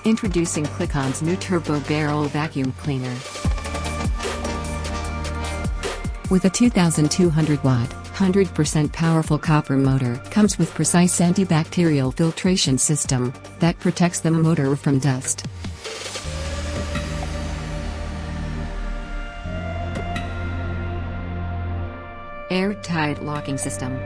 Introducing Klikon's new turbo barrel vacuum cleaner. With a 2,200-watt, 100% powerful copper motor, comes with precise anti-bacterial filtration system that protects the motor from dust. Airtight locking system.